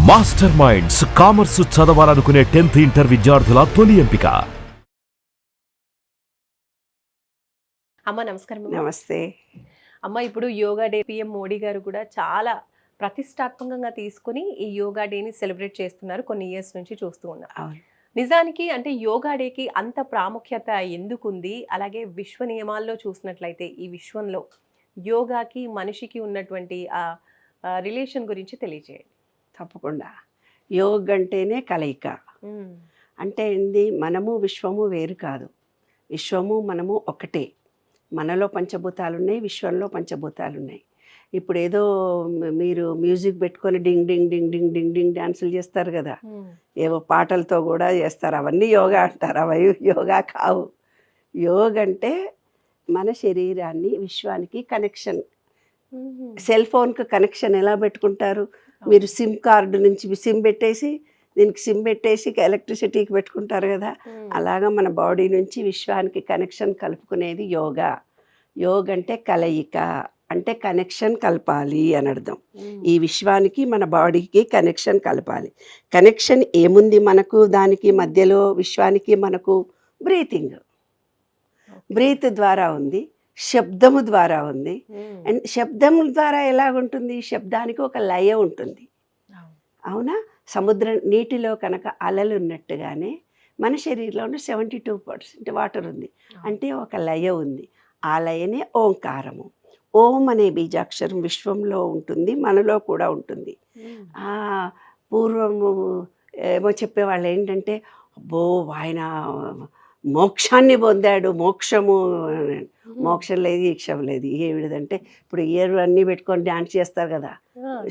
Master minds commerce చదవాలనుకునే 10th inter విద్యార్థుల తొలి ఎంపిక. అమ్మ నమస్కారం. నమస్తే అమ్మ, ఇప్పుడు యోగా డే PM మోడీ గారు కూడా చాలా ప్రతిష్టాత్మకంగా తీసుకుని ఈ యోగా డేని సెలబ్రేట్ చేస్తున్నారు. కొన్ని ఇయర్స్ నుంచి చూస్తూ ఉన్నాం. అవును. నిజానికి అంటే యోగా డేకి అంత ప్రాముఖ్యత ఎందుకుంది? అలాగే విశ్వ నియమాల్లో చూసినట్లయితే ఈ విశ్వంలో యోగాకి మనిషికి ఉన్నటువంటి ఆ రిలేషన్ గురించి తెలియజేయండి. తప్పకుండా. యోగ్ అంటేనే కలయిక. అంటే ఏంది, మనము విశ్వము వేరు కాదు. విశ్వము మనము ఒకటే. మనలో పంచభూతాలు ఉన్నాయి, విశ్వంలో పంచభూతాలు ఉన్నాయి. ఇప్పుడు ఏదో మీరు మ్యూజిక్ పెట్టుకొని డింగ్ డింగ్ డింగ్ డింగ్ డింగ్ డింగ్ డ్యాన్సులు చేస్తారు కదా, ఏవో పాటలతో కూడా చేస్తారు. అవన్నీ యోగా అంటారు. అవి యోగా కావు. యోగ్ అంటే మన శరీరాన్ని విశ్వానికి కనెక్షన్. సెల్ ఫోన్కి కనెక్షన్ ఎలా పెట్టుకుంటారు? మీరు సిమ్ కార్డు నుంచి సిమ్ పెట్టేసి దీనికి సిమ్ పెట్టేసి ఎలక్ట్రిసిటీకి పెట్టుకుంటారు కదా, అలాగా మన బాడీ నుంచి విశ్వానికి కనెక్షన్ కలుపుకునేది యోగా. యోగ్ అంటే కలయిక, అంటే కనెక్షన్ కలపాలి అని అర్థం. ఈ విశ్వానికి మన బాడీకి కనెక్షన్ కలపాలి. కనెక్షన్ ఏముంది మనకు? దానికి మధ్యలో విశ్వానికి మనకు బ్రీతింగ్. బ్రీత్ ద్వారా ఉంది, శబ్దము ద్వారా ఉంది. అండ్ శబ్దము ద్వారా ఎలాగుంటుంది? శబ్దానికి ఒక లయ ఉంటుంది. అవునా? నీటిలో కనుక అలలు ఉన్నట్టుగానే మన శరీరంలో 72% వాటర్ ఉంది. అంటే ఒక లయ ఉంది. ఆ లయనే ఓంకారము. ఓం అనే బీజాక్షరం విశ్వంలో ఉంటుంది, మనలో కూడా ఉంటుంది. పూర్వము ఏమో చెప్పేవాళ్ళు ఏంటంటే, అబ్బో ఆయన మోక్షాన్ని పొందాడు, మోక్షము. మోక్షం లేదు, ఈక్షం లేదు. ఏమిటిదంటే ఇప్పుడు ఇయర్ అన్నీ పెట్టుకొని డ్యాన్స్ చేస్తారు కదా,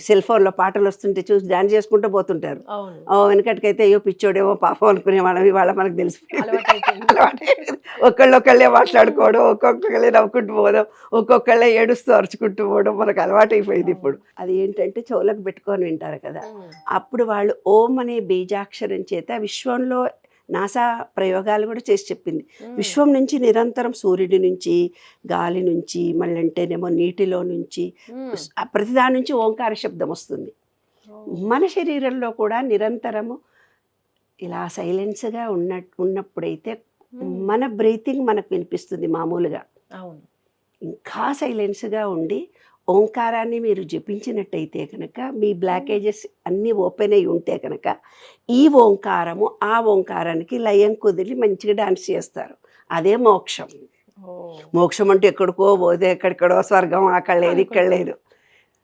సెల్ ఫోన్లో పాటలు వస్తుంటే చూసి డ్యాన్స్ చేసుకుంటూ పోతుంటారు. వెనకటికైతే అయ్యో పిచ్చోడేమో పాపం అనుకునేవాళ్ళం. ఇవాళ మనకు తెలిసిపోయింది. ఒకళ్ళే మాట్లాడుకోవడం, ఒక్కొక్కళ్ళే నవ్వుకుంటూ పోవడం, ఒక్కొక్కళ్ళే ఏడుస్తూ అరుచుకుంటూ పోవడం మనకు అలవాటైపోయింది. ఇప్పుడు అది ఏంటంటే చెవులకు పెట్టుకొని వింటారు కదా. అప్పుడు వాళ్ళు ఓం అనే బీజాక్షరం చేత విశ్వంలో నాసా ప్రయోగాలు కూడా చేసి చెప్పింది. విశ్వం నుంచి నిరంతరం సూర్యుడి నుంచి, గాలి నుంచి, మళ్ళీ అంటేనేమో నీటిలో నుంచి, ప్రతిదాని నుంచి ఓంకార శబ్దం వస్తుంది. మన శరీరంలో కూడా నిరంతరము ఇలా సైలెన్స్గా ఉన్నప్పుడైతే మన బ్రీతింగ్ మనకు వినిపిస్తుంది మామూలుగా. ఇంకా సైలెన్స్గా ఉండి ఓంకారాన్ని మీరు జపించినట్టయితే కనుక మీ బ్లాకేజెస్ అన్నీ ఓపెన్ అయి ఉంటే కనుక ఈ ఓంకారము ఆ ఓంకారానికి లయం కుదిరి మంచిగా డాన్స్ చేస్తారు. అదే మోక్షం. మోక్షం అంటే ఎక్కడికో పోతే ఎక్కడికడో స్వర్గం అక్కడ లేదు ఇక్కడ లేదు.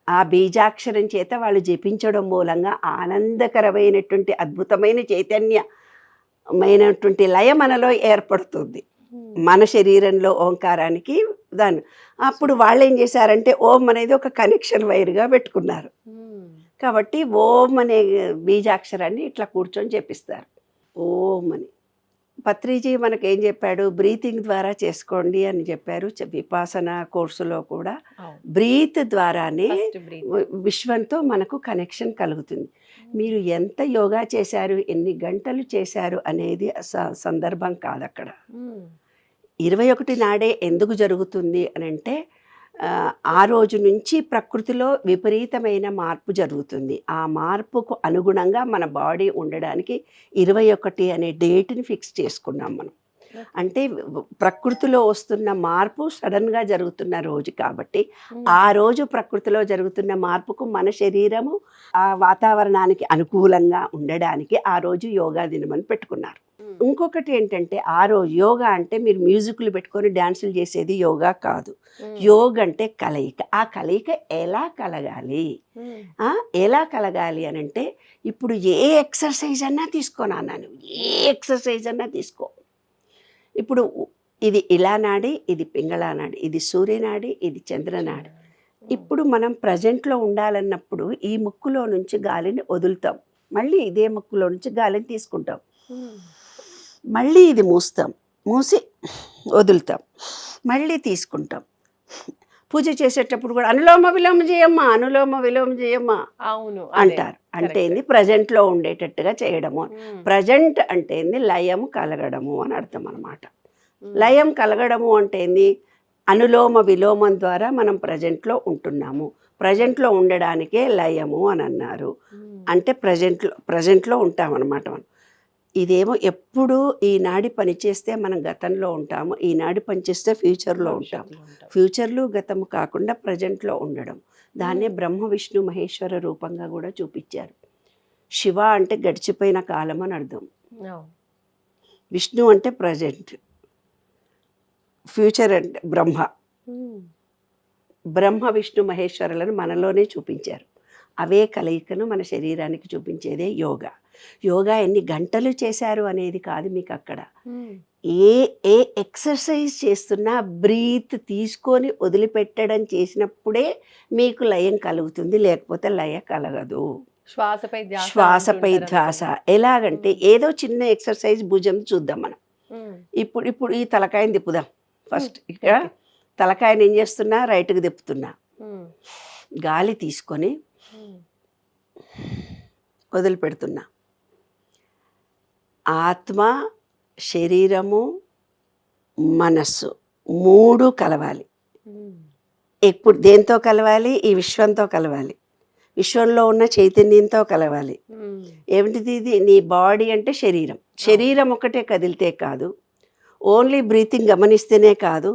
ఆ బీజాక్షరం చేత వాళ్ళు జపించడం మూలంగా ఆనందకరమైనటువంటి అద్భుతమైన చైతన్యమైనటువంటి లయ మనలో ఏర్పడుతుంది. మన శరీరంలో ఓంకారానికి దాన్ని అప్పుడు వాళ్ళు ఏం చేశారంటే ఓం అనేది ఒక కనెక్షన్ వైర్గా పెట్టుకున్నారు. కాబట్టి ఓం అనే బీజాక్షరాన్ని ఇట్లా కూర్చొని చెప్పిస్తారు ఓం అని. పత్రిజీ మనకు ఏం చెప్పాడు? బ్రీతింగ్ ద్వారా చేసుకోండి అని చెప్పారు. విపాసన కోర్సులో కూడా బ్రీత్ ద్వారానే విశ్వంతో మనకు కనెక్షన్ కలుగుతుంది. మీరు ఎంత యోగా చేశారు, ఎన్ని గంటలు చేశారు అనేది సందర్భం కాదు అక్కడ. 21 నాడే ఎందుకు జరుగుతుంది అని అంటే, ఆ రోజు నుంచి ప్రకృతిలో విపరీతమైన మార్పు జరుగుతుంది. ఆ మార్పుకు అనుగుణంగా మన బాడీ ఉండడానికి 21 అనే డేట్ని ఫిక్స్ చేసుకున్నాం మనం. అంటే ప్రకృతిలో వస్తున్న మార్పు సడన్గా జరుగుతున్న రోజు కాబట్టి ఆ రోజు ప్రకృతిలో జరుగుతున్న మార్పుకు మన శరీరము ఆ వాతావరణానికి అనుకూలంగా ఉండడానికి ఆ రోజు యోగా దినమని పెట్టుకున్నారు. ఇంకొకటి ఏంటంటే, ఆ రోజు యోగా అంటే మీరు మ్యూజిక్లు పెట్టుకొని డ్యాన్సులు చేసేది యోగా కాదు. యోగా అంటే కలయిక. ఆ కలయిక ఎలా కలగాలి? ఎలా కలగాలి అని అంటే, ఇప్పుడు ఏ ఎక్సర్సైజ్ అన్నా తీసుకోనన్నాను, ఏ ఎక్సర్సైజ్ అన్నా తీసుకో. ఇప్పుడు ఇది ఇలా నాడి, ఇది పింగళా నాడి, ఇది సూర్యనాడి, ఇది చంద్రనాడి. ఇప్పుడు మనం ప్రజెంట్లో ఉండాలన్నప్పుడు ఈ ముక్కులో నుంచి గాలిని వదులుతాం, మళ్ళీ ఇదే ముక్కులో నుంచి గాలిని తీసుకుంటాం, మళ్ళీ ఇది మూసి వదులుతాం, మళ్ళీ తీసుకుంటాం. పూజ చేసేటప్పుడు కూడా అనులోమ విలోమ చేయమ్మా, అనులోమ విలోమ చేయమ్మా అవును అంటారు. అంటే ఏంది? ప్రజెంట్లో ఉండేటట్టుగా చేయడము. ప్రజెంట్ అంటే ఏంది? లయం కలగడము అని అర్థం అన్నమాట. లయం కలగడము అంటే ఏంది? అనులోమ విలోమం ద్వారా మనం ప్రజెంట్లో ఉంటున్నాము. ప్రజెంట్లో ఉండడానికే లయము అని అన్నారు. అంటే ప్రజెంట్లో ఉంటామన్నమాట మనం. ఇదేమో ఎప్పుడు ఈనాడి పని చేస్తే మనం గతంలో ఉంటాము, ఈనాడి పని చేస్తే ఫ్యూచర్లో ఉంటాం. ఫ్యూచర్లు గతము కాకుండా ప్రజెంట్లో ఉండడం, దాన్నే బ్రహ్మ విష్ణు మహేశ్వర రూపంగా కూడా చూపించారు. శివ అంటే గడిచిపోయిన కాలం అని అర్థం, విష్ణు అంటే ప్రజెంట్, ఫ్యూచర్ అంటే బ్రహ్మ. బ్రహ్మ విష్ణు మహేశ్వరులను మనలోనే చూపించారు. అవే కలయికను మన శరీరానికి చూపించేదే యోగా. యోగా ఎన్ని గంటలు చేశారు అనేది కాదు మీకు అక్కడ. ఏ ఏ ఎక్సర్సైజ్ చేస్తున్నా బ్రీత్ తీసుకొని వదిలిపెట్టడం చేసినప్పుడే మీకు లయం కలుగుతుంది, లేకపోతే లయ కలగదు. శ్వాసపై ధ్యాస. ఎలాగంటే ఏదో చిన్న ఎక్సర్సైజ్ భుజం చూద్దాం మనం. ఇప్పుడు ఈ తలకాయని తిప్పుదాం. ఫస్ట్ ఇక్కడ తలకాయని ఏం చేస్తున్నా, రైట్కి తిప్పుతున్నా, గాలి తీసుకొని వదిలిపెడుతున్నా. ఆత్మ, శరీరము, మనస్సు మూడు కలవాలి. ఎప్పుడు దేంతో కలవాలి? ఈ విశ్వంతో కలవాలి, విశ్వంలో ఉన్న చైతన్యంతో కలవాలి. ఏమిటిది ఇది? నీ బాడీ అంటే శరీరం. శరీరం ఒకటే కదిలితే కాదు, ఓన్లీ బ్రీతింగ్ గమనిస్తేనే కాదు,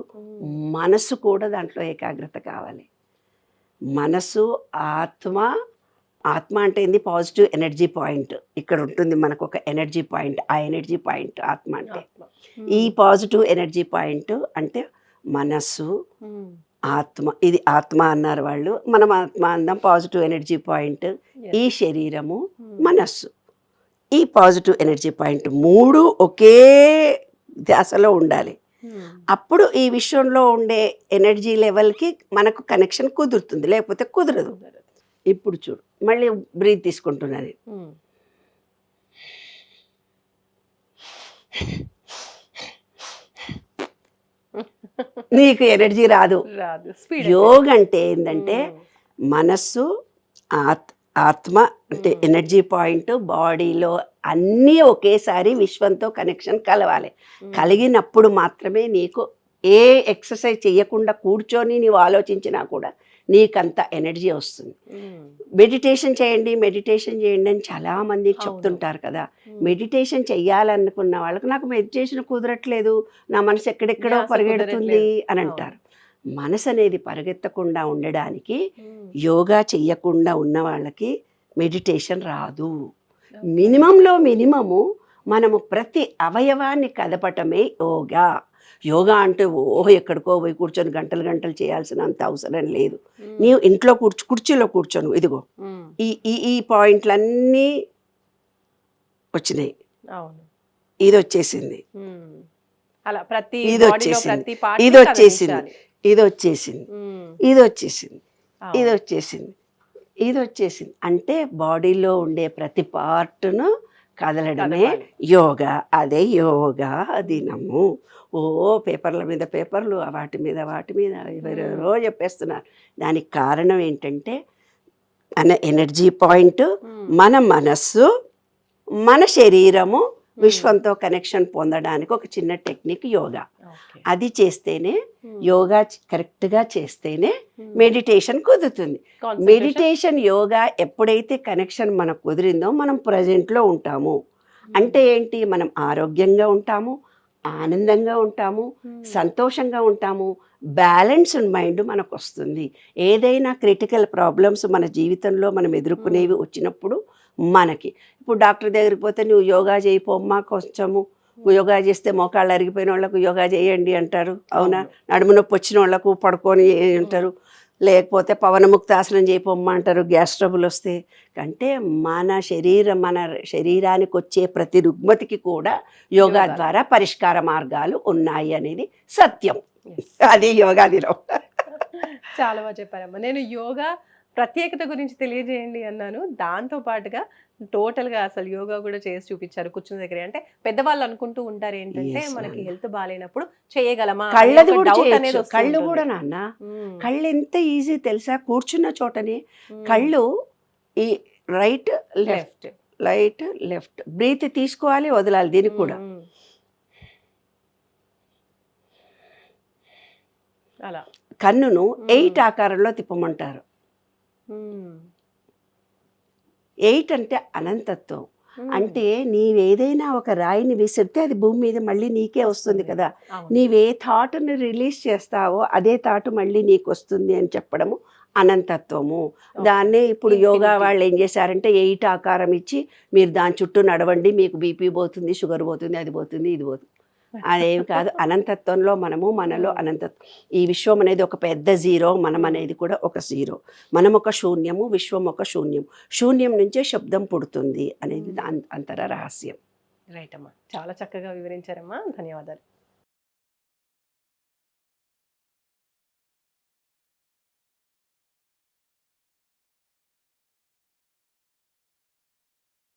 మనసు కూడా దాంట్లో ఏకాగ్రత కావాలి. మనసు, ఆత్మ. ఆత్మ అంటే ఏంది? పాజిటివ్ ఎనర్జీ పాయింట్ ఇక్కడ ఉంటుంది మనకు, ఒక ఎనర్జీ పాయింట్. ఆ ఎనర్జీ పాయింట్ ఆత్మ అంటే. ఈ పాజిటివ్ ఎనర్జీ పాయింట్ అంటే మనస్సు, ఆత్మ. ఇది ఆత్మ అన్నారు వాళ్ళు, మనం ఆత్మ అందాం. పాజిటివ్ ఎనర్జీ పాయింట్ ఈ శరీరము, మనస్సు. ఈ పాజిటివ్ ఎనర్జీ పాయింట్ మూడు ఒకే ధ్యాసలో ఉండాలి. అప్పుడు ఈ విశ్వంలో ఉండే ఎనర్జీ లెవెల్కి మనకు కనెక్షన్ కుదురుతుంది, లేకపోతే కుదరదు. ఇప్పుడు చూడు, మళ్ళీ బ్రీత్ తీసుకుంటున్నాను. నీకు ఎనర్జీ రాదు. యోగ అంటే ఏంటంటే మనస్సు, ఆత్మ అంటే ఎనర్జీ పాయింట్, బాడీలో అన్నీ ఒకేసారి విశ్వంతో కనెక్షన్ కలవాలి. కలిగినప్పుడు మాత్రమే నీకు ఏ ఎక్సర్సైజ్ చేయకుండా కూర్చొని నీవు ఆలోచించినా కూడా నీకంత ఎనర్జీ వస్తుంది. మెడిటేషన్ చేయండి, మెడిటేషన్ చేయండి అని చాలామంది చెప్తుంటారు కదా. మెడిటేషన్ చెయ్యాలనుకున్న వాళ్ళకి నాకు మెడిటేషన్ కుదరట్లేదు, నా మనసు ఎక్కడెక్కడో పరిగెడుతుంది అని అంటారు. మనసు అనేది పరిగెత్తకుండా ఉండడానికి యోగా చెయ్యకుండా ఉన్న వాళ్ళకి మెడిటేషన్ రాదు. మినిమము మనము ప్రతి అవయవాన్ని కదపటమే యోగా. యోగా అంటే ఎక్కడికో పోయి కూర్చొని గంటలు గంటలు చేయాల్సినంత అవసరం లేదు. నీవు ఇంట్లో కుర్చీలో కూర్చొని ఇదిగో ఈ పాయింట్లన్నీ వచ్చినాయి, ఇది వచ్చేసింది, ఇది వచ్చేసింది, ఇది వచ్చేసింది, ఇది వచ్చేసింది, ఇది వచ్చేసింది, ఇది వచ్చేసింది, ఇది వచ్చేసింది. అంటే బాడీలో ఉండే ప్రతి పార్ట్ను కదలడమే యోగా. అదే యోగా దినము. పేపర్ల మీద పేపర్లు, వాటి మీద ఎవరెవరో చెప్పేస్తున్నారు. దానికి కారణం ఏంటంటే మన ఎనర్జీ పాయింట్, మన మనస్సు, మన శరీరము విశ్వంతో కనెక్షన్ పొందడానికి ఒక చిన్న టెక్నిక్ యోగా. అది చేస్తేనే, యోగా కరెక్ట్గా చేస్తేనే మెడిటేషన్ కుదురుతుంది. మెడిటేషన్, యోగా ఎప్పుడైతే కనెక్షన్ మనకు కుదిరిందో మనం ప్రజెంట్లో ఉంటాము. అంటే ఏంటి? మనం ఆరోగ్యంగా ఉంటాము, ఆనందంగా ఉంటాము, సంతోషంగా ఉంటాము, బ్యాలెన్స్డ్ మైండ్ మనకు వస్తుంది. ఏదైనా క్రిటికల్ ప్రాబ్లమ్స్ మన జీవితంలో మనం ఎదుర్కొనేవి వచ్చినప్పుడు మనకి, ఇప్పుడు డాక్టర్ దగ్గరికి పోతే నువ్వు యోగా చేయిపోమ్మా, కొంచెము యోగా చేస్తే మోకాళ్ళు అరిగిపోయిన వాళ్ళకు యోగా చేయండి అంటారు, అవునా? నడుము నొప్పి వచ్చిన వాళ్ళకు పడుకొని అంటారు, లేకపోతే పవనముక్తాసనం చేయిపోమ్మా అంటారు గ్యాస్ ట్రబుల్ వస్తే. అంటే మన శరీరానికి వచ్చే ప్రతి రుగ్మతికి కూడా యోగా ద్వారా పరిష్కార మార్గాలు ఉన్నాయి అనేది సత్యం. అది యోగా దినం. చాలా బాగా చెప్పారమ్మా. నేను యోగా ప్రత్యేకత గురించి తెలియజేయండి అన్నాను, దాంతో పాటుగా టోటల్గా అసలు యోగా కూడా చేసి చూపించారు కూర్చున్న దగ్గర. అంటే పెద్దవాళ్ళు అనుకుంటూ ఉంటారు ఏంటంటే మనకి హెల్త్ బాగాలేనప్పుడు చేయగలమా, కళ్ళది కూడా చేయొచ్చు. కళ్ళు కూడా నాన్న, కళ్ళు ఎంత ఈజీ తెలుసా? కూర్చున్న చోటనే కళ్ళు ఈ right left, right left, breath తీసుకోవాలి, వదలాలి. దీనికి కూడా అలా కన్నును 8 ఆకారంలో తిప్పమంటారు. ఎయిట్ అంటే అనంతత్వం. అంటే నీవేదైనా ఒక రాయిని విసిరితే అది భూమి మీద మళ్ళీ నీకే వస్తుంది కదా. నీవే థాట్ని రిలీజ్ చేస్తావో అదే థాట్ మళ్ళీ నీకు వస్తుంది అని చెప్పడము అనంతత్వము. దాన్నే ఇప్పుడు యోగా వాళ్ళు ఏం చేశారంటే 8 ఆకారం ఇచ్చి మీరు దాని చుట్టూ నడవండి, మీకు బీపీ పోతుంది, షుగర్ పోతుంది, అది పోతుంది, ఇది పోతుంది. అదేమి కాదు. అనంతత్వంలో మనలో అనంతత్వం. ఈ విశ్వం అనేది ఒక పెద్ద జీరో, మనం అనేది కూడా ఒక జీరో. మనం ఒక శూన్యము, విశ్వం ఒక శూన్యం. శూన్యం నుంచే శబ్దం పుడుతుంది అనేది అంతర రహస్యం. రైట్ అమ్మా, చాలా చక్కగా వివరించారమ్మా, ధన్యవాదాలు.